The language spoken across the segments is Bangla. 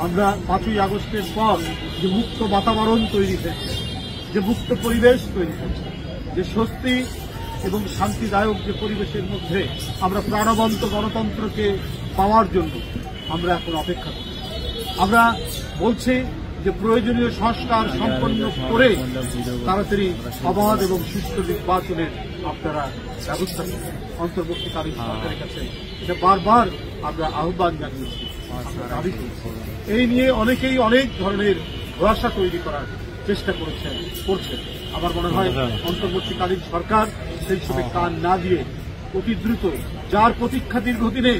আমরা 5ই আগস্টের পর যে মুক্ত বাতাবরণ তৈরি হয়েছে, যে মুক্ত পরিবেশ তৈরি হয়েছে, যে স্বস্তি এবং শান্তিদায়ক যে পরিবেশের মধ্যে আমরা প্রাণবন্ত গণতন্ত্রকে পাওয়ার জন্য আমরা এখন অপেক্ষা করি। আমরা বলছি যে প্রয়োজনীয় সংস্কার সম্পন্ন করে তাড়াতাড়ি অবাধ এবং সুষ্ঠু নির্বাচনের আপনারা ব্যবস্থা করবেন। অন্তর্বর্তীকালীন সরকারের কাছে এটা বারবার আমরা আহ্বান জানিয়েছি, দাবি করছি। এই নিয়ে অনেকেই অনেক ধরনের ভরসা তৈরি করার চেষ্টা করছেন। আমার মনে হয় অন্তর্বর্তীকালীন সরকার সেই সবে কান না দিয়ে অতি দ্রুত যার প্রতীক্ষা দীর্ঘদিনে,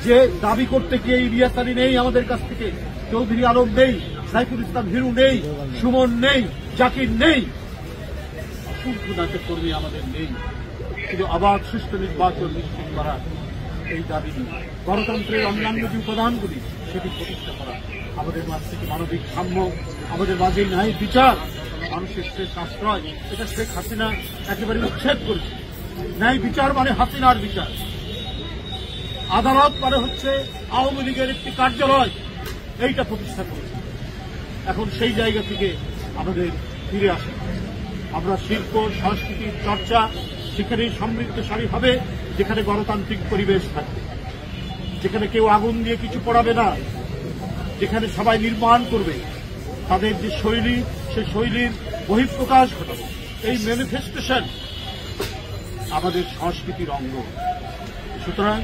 যে দাবি করতে গিয়ে ইলিয়াস আলী নেই আমাদের কাছ থেকে, চৌধুরী আলম নেই, সাইফুল ইসলাম হিরু নেই, সুমন নেই, জাকির নেই, অসংখ্য নাটক কর্মী আমাদের নেই, কিন্তু অবাধ সুষ্ঠু নির্বাচন নিশ্চিত করা এই দাবি নিয়ে গণতন্ত্রের অন্যান্য যে উপাদানগুলি সেটি প্রতিষ্ঠা করা, আমাদের মাঝ থেকে মানবিক সাম্য, আমাদের মাঝে ন্যায় বিচার, মানুষের শেষ আশ্রয়, এটা শেখ হাসিনা একেবারে উচ্ছেদ করেছে। ন্যায় বিচার মানে হাসিনার বিচার, আদালত মানে হচ্ছে আওয়ামী লীগের একটি কার্যালয়, এইটা প্রতিষ্ঠা করেছে। এখন সেই জায়গা থেকে আমাদের ফিরে আসে, আমরা শিল্প সংস্কৃতির চর্চা সেখানেই সমৃদ্ধশালী হবে, যেখানে গণতান্ত্রিক পরিবেশ থাকবে, যেখানে কেউ আগুন দিয়ে কিছু পড়াবে না, যেখানে সবাই নির্মাণ করবে তাদের যে শৈলী, সেই শৈলীর বহিঃপ্রকাশ ঘটাবে। এই ম্যানিফেস্টেশন আমাদের সংস্কৃতির অঙ্গ। সুতরাং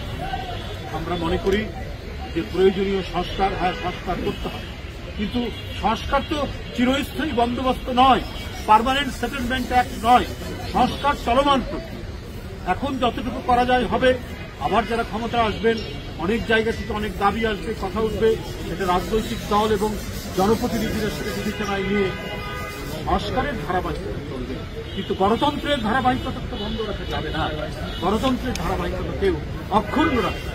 আমরা মনে করি যে প্রয়োজনীয় সংস্কার, সংস্কার করতে হবে, কিন্তু সংস্কার তো চিরস্থায়ী বন্দোবস্ত নয়, পার্মানেন্ট সেটেলমেন্ট অ্যাক্ট নয়, সংস্কার চলমান প্রক্রিয়া। এখন যতটুকু করা যায় হবে, আবার যারা ক্ষমতা আসবেন অনেক জায়গা থেকে অনেক দাবি আসবে, কথা উঠবে, সেটা রাজনৈতিক দল এবং জনপ্রতিনিধিরা সেটা বিবেচনায় নিয়ে সংস্কারের ধারাবাহিকতা চলবে, কিন্তু গণতন্ত্রের ধারাবাহিকতা তো বন্ধ রাখা যাবে না। গণতন্ত্রের ধারাবাহিকতা কেউ অক্ষুণ্ণ রাখবে।